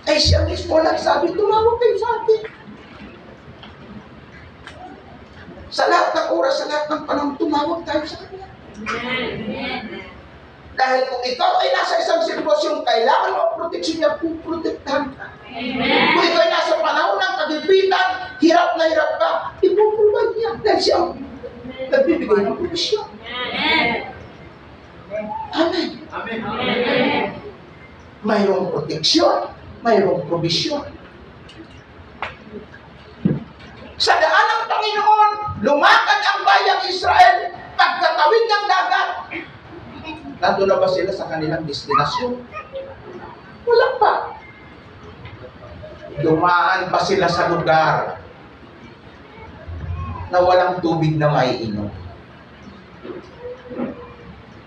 Ay siya mismo nagsabi, tumawag kayo sa akin. Sa lahat ng oras, sa lahat ng panahon, tumawag tayo sa kanya. Dahil kung ikaw ay nasa isang sitwasyon, kailangan mo ang proteksyon niya, puprotektahan ka. Kung ikaw ay nasa panahon ng kagipitan, hirap na hirap ka, ipuprovide niya. Dahil siya ang nagbibigay ng proteksyon. Amen. Mayroong proteksyon, mayroong provisyon. Sa daan ng Panginoon, lumakad ang bayang Israel, pagkatawid ng dagat. Nandun na ba sila sa kanilang destinasyon? Wala pa. Dumaan pa sila sa lugar na walang tubig na maiinom.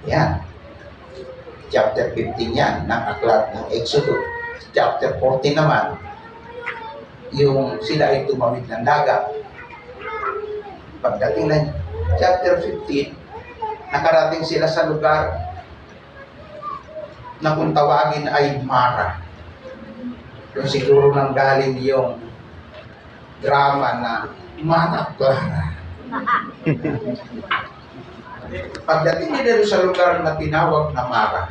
Yan. Chapter 15 yan, ng aklat ng Exodus. Chapter 14 naman, yung sila ay tumawid ng dagat. Pagdating ng chapter 15, nakarating sila sa lugar na kung tawagin ay Mara. Kung siguro nang galing yung drama na Mana Clara. Pagdating nila sa lugar na tinawag na Mara,